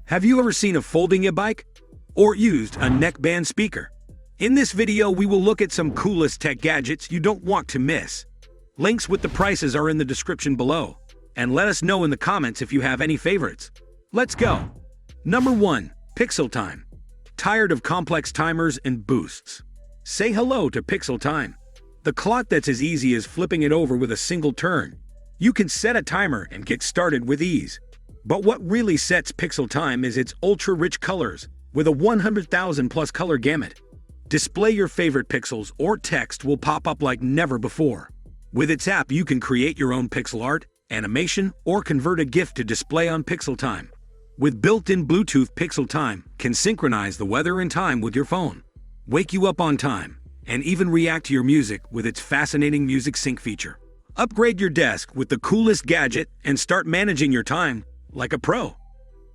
Have you ever seen a folding Ebike? Or used a neckband speaker? In this video, we will look at some coolest tech gadgets you don't want to miss. Links with the prices are in the description below. And let us know in the comments if you have any favorites. Let's go! Number 1. Pixeltime. Tired of complex timers and boosts? Say hello to Pixeltime. The clock that's as easy as flipping it over with a single turn. You can set a timer and get started with ease. But what really sets Pixeltime is its ultra-rich colors, with a 100,000 plus color gamut. Display your favorite pixels or text will pop up like never before. With its app, you can create your own pixel art, animation, or convert a GIF to display on Pixeltime. With built-in Bluetooth, Pixeltime can synchronize the weather and time with your phone, wake you up on time, and even react to your music with its fascinating music sync feature. Upgrade your desk with the coolest gadget and start managing your time like a pro.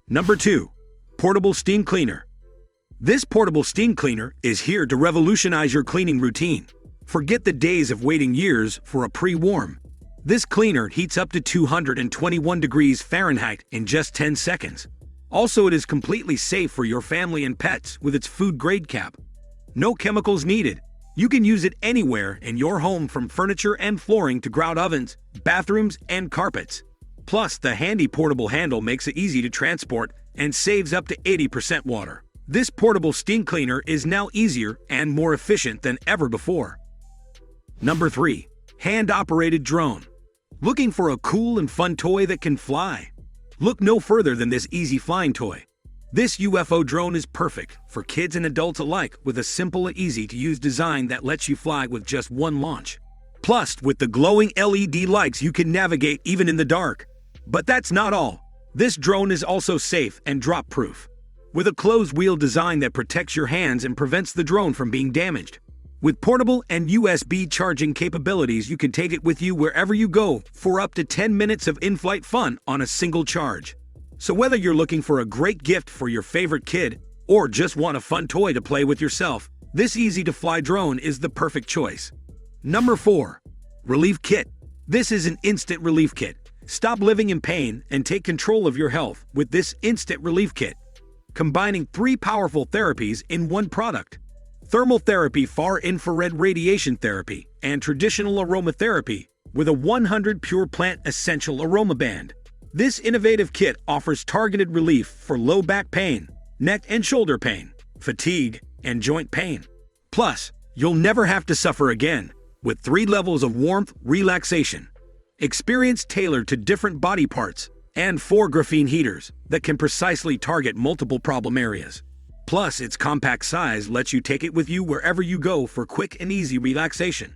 Number 2. Portable Steam Cleaner. This portable steam cleaner is here to revolutionize your cleaning routine. Forget the days of waiting years for a pre-warm. This cleaner heats up to 221 degrees Fahrenheit in just 10 seconds. Also, it is completely safe for your family and pets with its food-grade cap. No chemicals needed. You can use it anywhere in your home, from furniture and flooring to grout ovens, bathrooms, and carpets. Plus, the handy portable handle makes it easy to transport and saves up to 80% water. This portable steam cleaner is now easier and more efficient than ever before. Number 3. Hand-operated drone. Looking for a cool and fun toy that can fly? Look no further than this easy flying toy. This UFO drone is perfect for kids and adults alike, with a simple and easy-to-use design that lets you fly with just one launch. Plus, with the glowing LED lights, you can navigate even in the dark. But that's not all. This drone is also safe and drop-proof, with a closed-wheel design that protects your hands and prevents the drone from being damaged. With portable and USB charging capabilities, you can take it with you wherever you go for up to 10 minutes of in-flight fun on a single charge. So whether you're looking for a great gift for your favorite kid or just want a fun toy to play with yourself, this easy-to-fly drone is the perfect choice. Number 4. Relief Kit. This is an instant relief kit. Stop living in pain and take control of your health with this instant relief kit, combining 3 powerful therapies in one product: thermal therapy, far infrared radiation therapy, and traditional aromatherapy with a 100 pure plant essential aroma band. This innovative kit offers targeted relief for low back pain, neck and shoulder pain, fatigue, and joint pain. Plus, you'll never have to suffer again, with 3 levels of warmth, relaxation, experience tailored to different body parts, and 4 graphene heaters that can precisely target multiple problem areas. Plus, its compact size lets you take it with you wherever you go for quick and easy relaxation.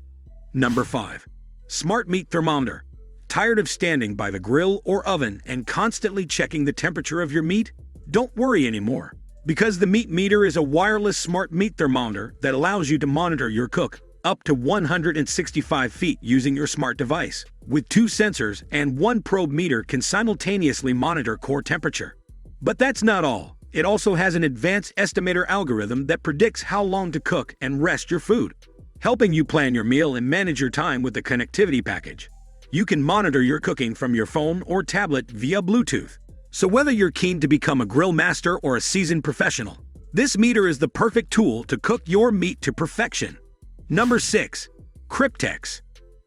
Number 5. Smart Meat Thermometer. Tired of standing by the grill or oven and constantly checking the temperature of your meat? Don't worry anymore, because the Meat Meter is a wireless smart meat thermometer that allows you to monitor your cook up to 165 feet using your smart device. With 2 sensors and 1 probe meter can simultaneously monitor core temperature. But that's not all. It also has an advanced estimator algorithm that predicts how long to cook and rest your food, helping you plan your meal and manage your time with the connectivity package. You can monitor your cooking from your phone or tablet via Bluetooth. So whether you're keen to become a grill master or a seasoned professional, this meter is the perfect tool to cook your meat to perfection. Number 6. Cryptex.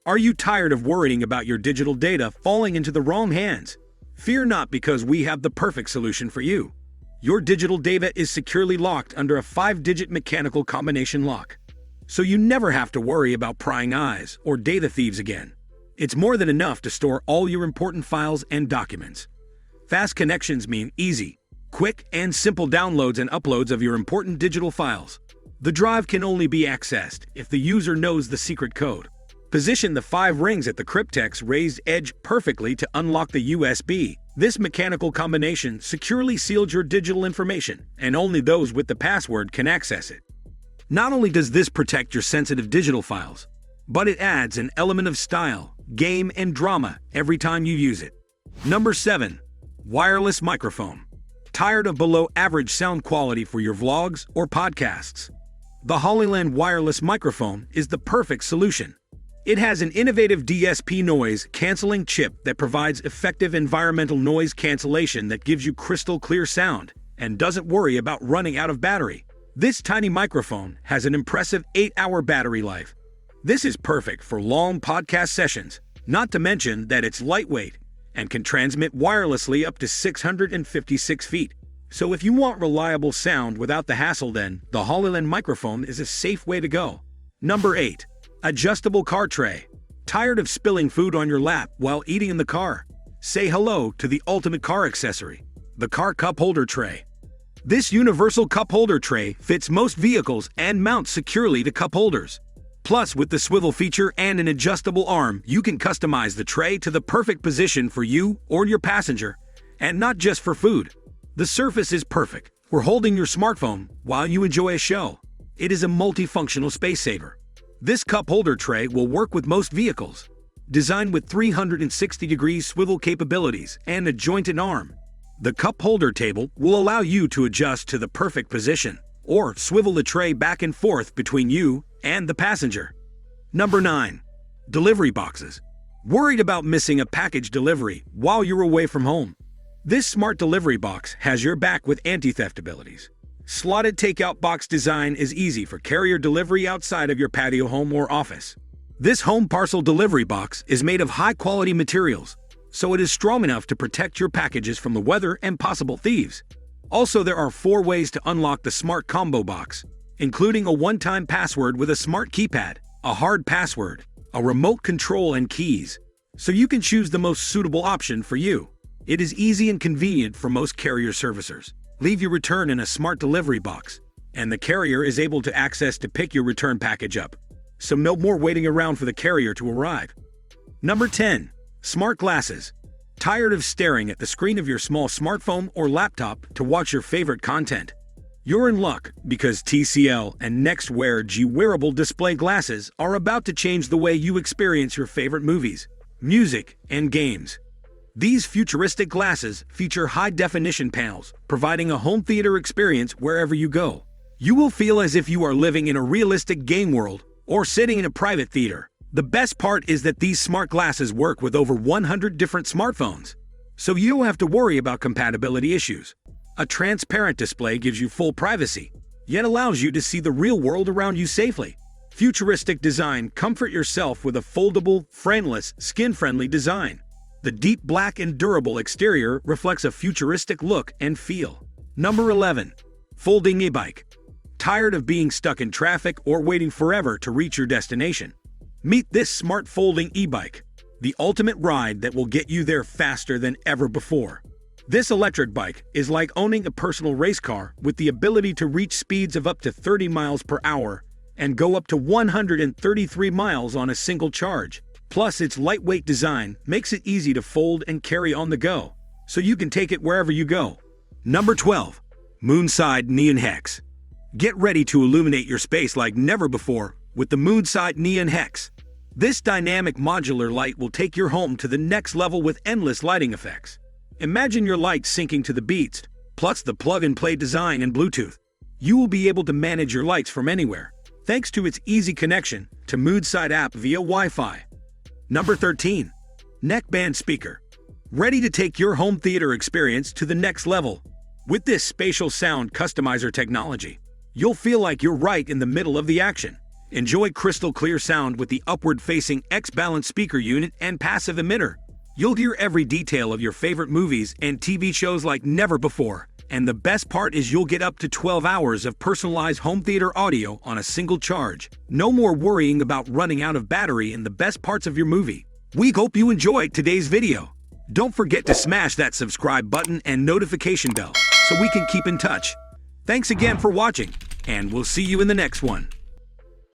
Are you tired of worrying about your digital data falling into the wrong hands? Fear not, because we have the perfect solution for you. Your digital data is securely locked under a 5-digit mechanical combination lock, so you never have to worry about prying eyes or data thieves again. It's more than enough to store all your important files and documents. Fast connections mean easy, quick, and simple downloads and uploads of your important digital files. The drive can only be accessed if the user knows the secret code. Position the 5 rings at the Cryptex raised edge perfectly to unlock the USB. This mechanical combination securely seals your digital information, and only those with the password can access it. Not only does this protect your sensitive digital files, but it adds an element of style, game, and drama every time you use it. Number 7. Wireless Microphone. Tired of below-average sound quality for your vlogs or podcasts? The Hollyland wireless microphone is the perfect solution. It has an innovative DSP noise-canceling chip that provides effective environmental noise cancellation that gives you crystal clear sound, and doesn't worry about running out of battery. This tiny microphone has an impressive 8-hour battery life. This is perfect for long podcast sessions, not to mention that it's lightweight and can transmit wirelessly up to 656 feet. So if you want reliable sound without the hassle, then the HoloLens microphone is a safe way to go. Number 8. Adjustable car tray. Tired of spilling food on your lap while eating in the car? Say hello to the ultimate car accessory, the car cup holder tray. This universal cup holder tray fits most vehicles and mounts securely to cup holders. Plus, with the swivel feature and an adjustable arm, you can customize the tray to the perfect position for you or your passenger, and not just for food. The surface is perfect for holding your smartphone while you enjoy a show. It is a multifunctional space saver. This cup holder tray will work with most vehicles. Designed with 360-degree swivel capabilities and a jointed arm, the cup holder table will allow you to adjust to the perfect position or swivel the tray back and forth between you and the passenger. Number 9. Delivery boxes. Worried about missing a package delivery while you're away from home? This smart delivery box has your back with anti-theft abilities. Slotted takeout box design is easy for carrier delivery outside of your patio home or office. This home parcel delivery box is made of high-quality materials, so it is strong enough to protect your packages from the weather and possible thieves. Also, there are 4 ways to unlock the smart combo box, including a one-time password with a smart keypad, a hard password, a remote control, and keys, so you can choose the most suitable option for you. It is easy and convenient for most carrier servicers. Leave your return in a smart delivery box, and the carrier is able to access to pick your return package up. So no more waiting around for the carrier to arrive. Number 10. Smart glasses. Tired of staring at the screen of your small smartphone or laptop to watch your favorite content? You're in luck, because TCL and NextWear G wearable display glasses are about to change the way you experience your favorite movies, music, and games. These futuristic glasses feature high-definition panels, providing a home theater experience wherever you go. You will feel as if you are living in a realistic game world or sitting in a private theater. The best part is that these smart glasses work with over 100 different smartphones, so you don't have to worry about compatibility issues. A transparent display gives you full privacy, yet allows you to see the real world around you safely. Futuristic design. Comfort yourself with a foldable, frameless, skin-friendly design. The deep black and durable exterior reflects a futuristic look and feel. Number 11. Folding Ebike. Tired of being stuck in traffic or waiting forever to reach your destination? Meet this smart folding e-bike, the ultimate ride that will get you there faster than ever before. This electric bike is like owning a personal race car with the ability to reach speeds of up to 30 miles per hour and go up to 133 miles on a single charge. Plus, its lightweight design makes it easy to fold and carry on the go, so you can take it wherever you go. Number 12. Moonside Neon Hex. Get ready to illuminate your space like never before with the Moonside Neon Hex. This dynamic modular light will take your home to the next level with endless lighting effects. Imagine your lights syncing to the beats, plus the plug-and-play design and Bluetooth. You will be able to manage your lights from anywhere, thanks to its easy connection to Moonside app via Wi-Fi. Number 13. Neckband Speaker. Ready to take your home theater experience to the next level? With this spatial sound customizer technology, you'll feel like you're right in the middle of the action. Enjoy crystal clear sound with the upward-facing X-balanced speaker unit and passive emitter. You'll hear every detail of your favorite movies and TV shows like never before. And the best part is you'll get up to 12 hours of personalized home theater audio on a single charge. No more worrying about running out of battery in the best parts of your movie. We hope you enjoyed today's video. Don't forget to smash that subscribe button and notification bell so we can keep in touch. Thanks again for watching, and we'll see you in the next one.